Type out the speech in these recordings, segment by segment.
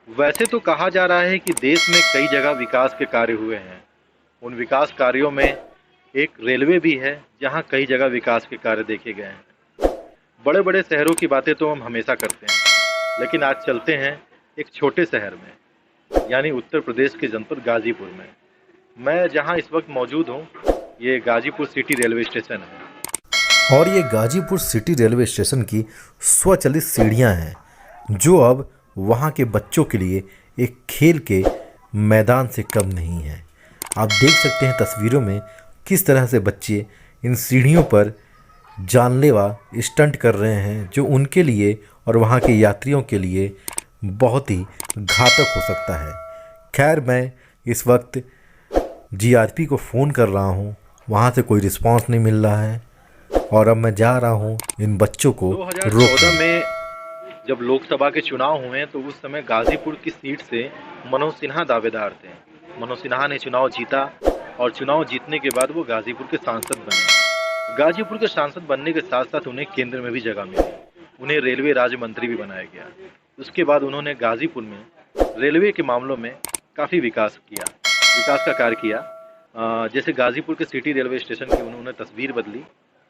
वैसे तो कहा जा रहा है कि देश में कई जगह विकास के कार्य हुए हैं। उन विकास कार्यों में एक रेलवे भी है, जहां कई जगह विकास के कार्य देखे गए हैं। बड़े बड़े शहरों की बातें तो हम हमेशा करते हैं, लेकिन आज चलते हैं एक छोटे शहर में, यानी उत्तर प्रदेश के जनपद गाजीपुर में। मैं जहां इस वक्त मौजूद हूं, ये गाजीपुर सिटी रेलवे स्टेशन है। और ये गाजीपुर सिटी रेलवे स्टेशन की स्वचालित सीढ़ियां हैं, जो अब वहाँ के बच्चों के लिए एक खेल के मैदान से कम नहीं है। आप देख सकते हैं तस्वीरों में किस तरह से बच्चे इन सीढ़ियों पर जानलेवा स्टंट कर रहे हैं, जो उनके लिए और वहाँ के यात्रियों के लिए बहुत ही घातक हो सकता है। खैर, मैं इस वक्त जीआरपी को फ़ोन कर रहा हूँ, वहाँ से कोई रिस्पांस नहीं मिल रहा है और अब मैं जा रहा हूँ इन बच्चों को 2014 में जब लोकसभा के चुनाव हुए तो उस समय गाजीपुर की सीट से मनोज सिन्हा दावेदार थे। मनोज सिन्हा ने चुनाव जीता और चुनाव जीतने के बाद वो गाजीपुर के सांसद बने। गाजीपुर के सांसद बनने के साथ साथ उन्हें केंद्र में भी जगह मिली। उन्हें रेलवे राज्य मंत्री भी बनाया गया। उसके बाद उन्होंने गाजीपुर में रेलवे के मामलों में काफ़ी विकास का कार्य किया। जैसे गाजीपुर के सिटी रेलवे स्टेशन की उन्होंने तस्वीर बदली।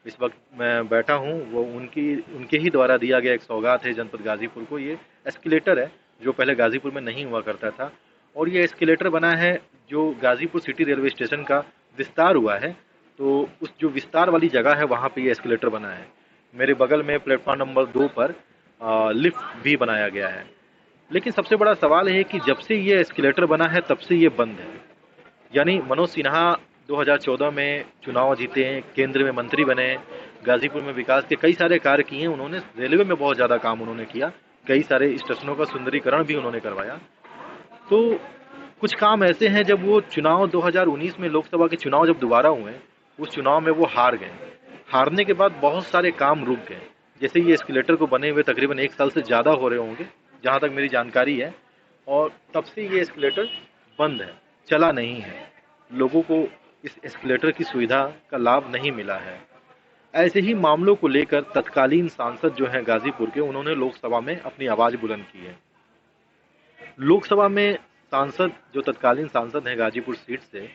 इस वक्त मैं बैठा हूँ, वो उनके ही द्वारा दिया गया एक सौगात है जनपद गाजीपुर को। ये एस्केलेटर है जो पहले गाजीपुर में नहीं हुआ करता था, और ये एस्केलेटर बना है जो गाजीपुर सिटी रेलवे स्टेशन का विस्तार हुआ है। तो उस जो विस्तार वाली जगह है वहाँ पे ये एस्केलेटर बना है। मेरे बगल में प्लेटफॉर्म नंबर 2 पर लिफ्ट भी बनाया गया है। लेकिन सबसे बड़ा सवाल है कि जब से ये एस्केलेटर बना है तब से ये बंद है। यानी मनोज सिन्हा 2014 में चुनाव जीते, केंद्र में मंत्री बने, गाजीपुर में विकास के कई सारे कार्य किए। उन्होंने रेलवे में बहुत ज़्यादा काम उन्होंने किया, कई सारे स्टेशनों का सुंदरीकरण भी उन्होंने करवाया। तो कुछ काम ऐसे हैं, जब वो चुनाव 2019 में लोकसभा के चुनाव जब दोबारा हुए, उस चुनाव में वो हार गए। हारने के बाद बहुत सारे काम रुक गए। जैसे ये एस्केलेटर को बने हुए तकरीबन 1 साल से ज़्यादा हो रहे होंगे, जहाँ तक मेरी जानकारी है, और तब से ये एस्केलेटर बंद है, चला नहीं है। लोगों को इस एस्केलेटर की सुविधा का लाभ नहीं मिला है। ऐसे ही मामलों को लेकर तत्कालीन सांसद जो हैं गाजीपुर के, उन्होंने लोकसभा में अपनी आवाज़ बुलंद की है। लोकसभा में सांसद जो तत्कालीन सांसद हैं गाजीपुर सीट से,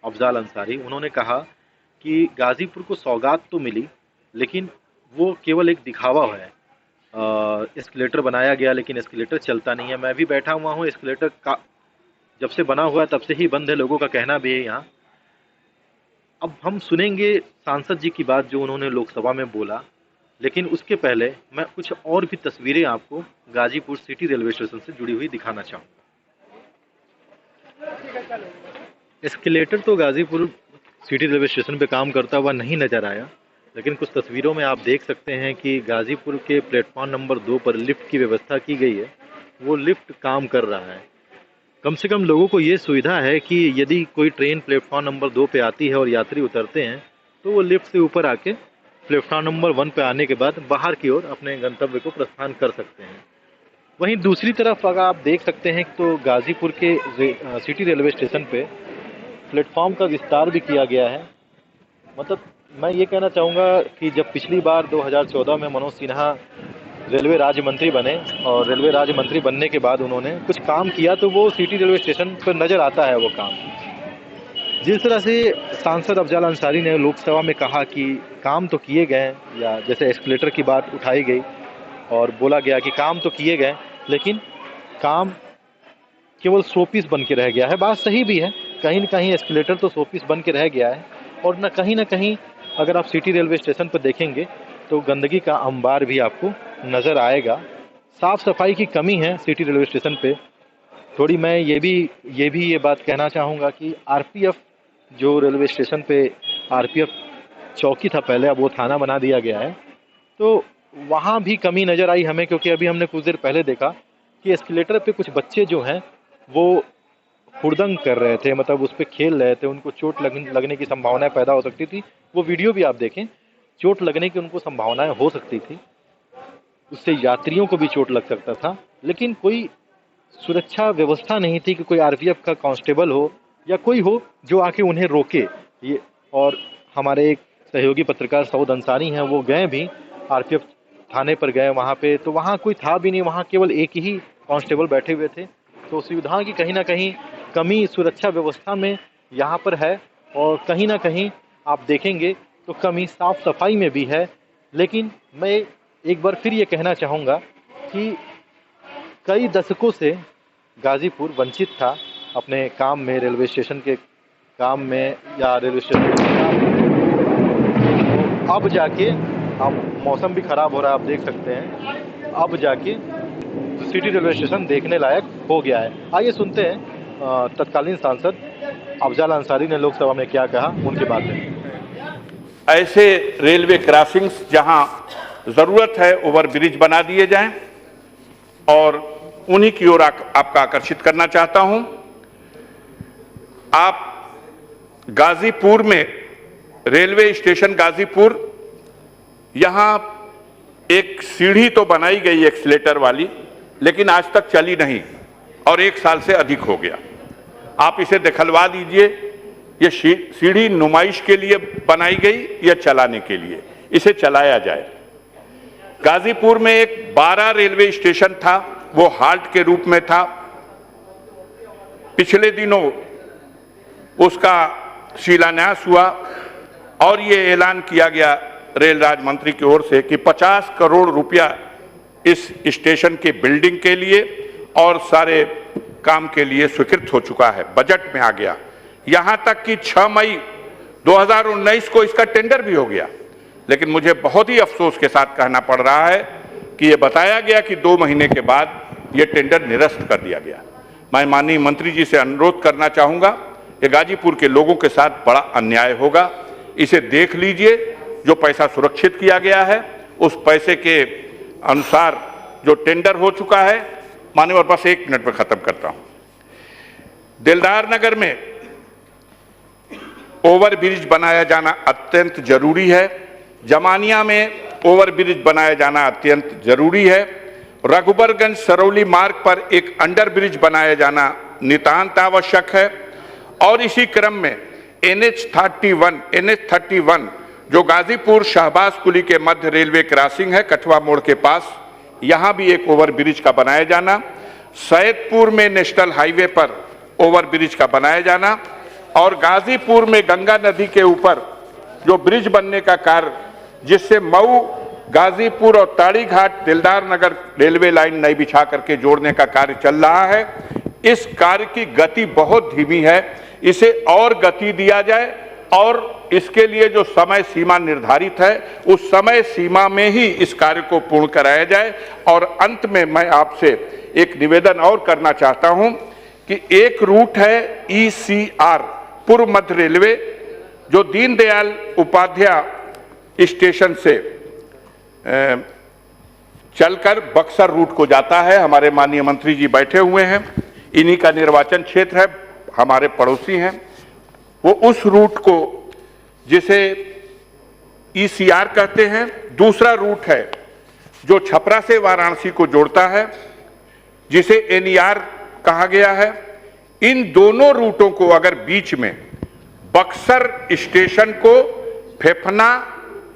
अफजाल अंसारी, उन्होंने कहा कि गाजीपुर को सौगात तो मिली, लेकिन वो केवल एक दिखावा है। एस्केलेटर बनाया गया लेकिन एस्केलेटर चलता नहीं है। मैं भी बैठा हुआ हूँ, एस्केलेटर का जब से बना हुआ है तब से ही बंद है, लोगों का कहना भी है यहाँ। अब हम सुनेंगे सांसद जी की बात जो उन्होंने लोकसभा में बोला, लेकिन उसके पहले मैं कुछ और भी तस्वीरें आपको गाजीपुर सिटी रेलवे स्टेशन से जुड़ी हुई दिखाना चाहूँगा। एस्केलेटर तो गाजीपुर सिटी रेलवे स्टेशन पे काम करता हुआ नहीं नज़र आया, लेकिन कुछ तस्वीरों में आप देख सकते हैं कि गाजीपुर के प्लेटफॉर्म नंबर 2 पर लिफ्ट की व्यवस्था की गई है। वो लिफ्ट काम कर रहा है। कम से कम लोगों को ये सुविधा है कि यदि कोई ट्रेन प्लेटफॉर्म नंबर 2 पे आती है और यात्री उतरते हैं, तो वो लिफ्ट से ऊपर आके प्लेटफॉर्म नंबर 1 पे आने के बाद बाहर की ओर अपने गंतव्य को प्रस्थान कर सकते हैं। वहीं दूसरी तरफ अगर आप देख सकते हैं तो गाजीपुर के सिटी रेलवे स्टेशन पे प्लेटफॉर्म का विस्तार भी किया गया है। मतलब मैं ये कहना चाहूँगा कि जब पिछली बार 2014 में मनोज सिन्हा रेलवे राज्य मंत्री बने, और रेलवे राज्य मंत्री बनने के बाद उन्होंने कुछ काम किया, तो वो सिटी रेलवे स्टेशन पर नज़र आता है वो काम। जिस तरह से सांसद अफजाल अंसारी ने लोकसभा में कहा कि काम तो किए गए, या जैसे एस्केलेटर की बात उठाई गई और बोला गया कि काम तो किए गए, लेकिन काम केवल शोपीस बन के रह गया है। बात सही भी है, कहीं न कहीं एस्केलेटर तो शोपीस बन के रह गया है। और न कहीं अगर आप सिटी रेलवे स्टेशन पर देखेंगे तो गंदगी का अंबार भी आपको नज़र आएगा। साफ़ सफाई की कमी है सिटी रेलवे स्टेशन पे। थोड़ी मैं ये बात कहना चाहूँगा कि आरपीएफ जो रेलवे स्टेशन पे आरपीएफ चौकी था पहले, अब वो थाना बना दिया गया है। तो वहाँ भी कमी नज़र आई हमें, क्योंकि अभी हमने कुछ देर पहले देखा कि एस्केलेटर पे कुछ बच्चे जो हैं वो हुड़दंग कर रहे थे, मतलब उस पर खेल रहे थे। उनको चोट लगने की संभावनाएं पैदा हो सकती थी। वो वीडियो भी आप देखें, चोट लगने की उनको संभावनाएं हो सकती थी, उससे यात्रियों को भी चोट लग सकता था। लेकिन कोई सुरक्षा व्यवस्था नहीं थी कि कोई आरपीएफ का कांस्टेबल हो या कोई हो जो आके उन्हें रोके। ये और हमारे एक सहयोगी पत्रकार सऊद अंसारी हैं, वो गए भी आरपीएफ थाने पर गए वहाँ पे, तो वहाँ कोई था भी नहीं। वहाँ केवल एक ही कांस्टेबल बैठे हुए थे तो सुविधाओं की कहीं ना कहीं कमी सुरक्षा व्यवस्था में यहाँ पर है, और कहीं ना कहीं आप देखेंगे तो कमी साफ सफाई में भी है। लेकिन मैं एक बार फिर ये कहना चाहूँगा कि कई दशकों से गाजीपुर वंचित था अपने काम में, रेलवे स्टेशन के काम में या रेलवे स्टेशन के काम में। तो अब जाके, अब मौसम भी खराब हो रहा है, आप देख सकते हैं, अब जाके सिटी रेलवे स्टेशन देखने लायक हो गया है। आइए सुनते हैं तत्कालीन सांसद अफजल अंसारी ने लोकसभा में क्या कहा, उनकी बातें। ऐसे रेलवे क्रॉसिंग्स जहां जरूरत है ओवरब्रिज बना दिए जाएं, और उन्हीं की ओर आपका आकर्षित करना चाहता हूं। आप गाजीपुर में रेलवे स्टेशन गाजीपुर, यहां एक सीढ़ी तो बनाई गई एक्सीलेटर वाली, लेकिन आज तक चली नहीं और 1 साल से अधिक हो गया। आप इसे दिखलवा दीजिए, ये सीढ़ी नुमाइश के लिए बनाई गई या चलाने के लिए, इसे चलाया जाए। गाजीपुर में एक 12 रेलवे स्टेशन था, वो हाल्ट के रूप में था। पिछले दिनों उसका शिलान्यास हुआ और ये ऐलान किया गया रेल राज्य मंत्री की ओर से कि 50 करोड़ रुपया इस स्टेशन की बिल्डिंग के लिए और सारे काम के लिए स्वीकृत हो चुका है, बजट में आ गया। यहां तक कि 6 मई 2019 को इसका टेंडर भी हो गया। लेकिन मुझे बहुत ही अफसोस के साथ कहना पड़ रहा है कि यह बताया गया कि 2 महीने के बाद यह टेंडर निरस्त कर दिया गया। मैं माननीय मंत्री जी से अनुरोध करना चाहूंगा कि गाजीपुर के लोगों के साथ बड़ा अन्याय होगा, इसे देख लीजिए। जो पैसा सुरक्षित किया गया है उस पैसे के अनुसार जो टेंडर हो चुका है, माननीय, बस 1 मिनट में खत्म करता हूं। दिलदार नगर में ओवरब्रिज बनाया जाना अत्यंत जरूरी है। जमानिया में ओवरब्रिज बनाया जाना अत्यंत जरूरी है। रघुबरगंज सरौली मार्ग पर एक अंडरब्रिज बनाया जाना नितांत आवश्यक है। और इसी क्रम में NH31 जो गाजीपुर शहबाज कुली के मध्य रेलवे क्रॉसिंग है, कठवा मोड़ के पास, यहां भी एक ओवरब्रिज का बनाया जाना। सैदपुर में नेशनल हाईवे पर ओवरब्रिज का बनाया जाना, और गाजीपुर में गंगा नदी के ऊपर जो ब्रिज बनने का कार्य, जिससे मऊ, गाजीपुर और ताड़ी घाट दिलदार नगर रेलवे लाइन नई बिछा करके जोड़ने का कार्य चल रहा है। इस कार्य की गति बहुत धीमी है, इसे और गति दिया जाए और इसके लिए जो समय सीमा निर्धारित है उस समय सीमा में ही इस कार्य को पूर्ण कराया जाए। और अंत में मैं आपसे एक निवेदन और करना चाहता हूं कि एक रूट है ECR पूर्व मध्य रेलवे, जो दीनदयाल उपाध्याय स्टेशन से चलकर बक्सर रूट को जाता है। हमारे माननीय मंत्री जी बैठे हुए हैं, इन्हीं का निर्वाचन क्षेत्र है, हमारे पड़ोसी हैं। वो उस रूट को, जिसे ECR कहते हैं, दूसरा रूट है जो छपरा से वाराणसी को जोड़ता है, जिसे NER कहा गया है। इन दोनों रूटों को अगर बीच में बक्सर स्टेशन को फेफना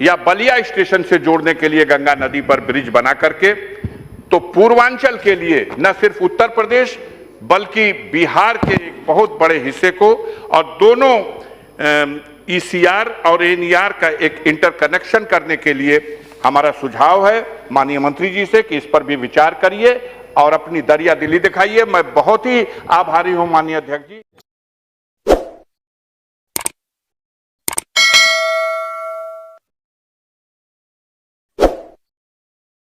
या बलिया स्टेशन से जोड़ने के लिए गंगा नदी पर ब्रिज बना करके, तो पूर्वांचल के लिए न सिर्फ उत्तर प्रदेश बल्कि बिहार के एक बहुत बड़े हिस्से को, और दोनों ECR और NER का एक इंटरकनेक्शन करने के लिए हमारा सुझाव है माननीय मंत्री जी से कि इस पर भी विचार करिए और अपनी दरिया दिली दिखाइए। मैं बहुत ही आभारी हूं माननीय अध्यक्ष जी।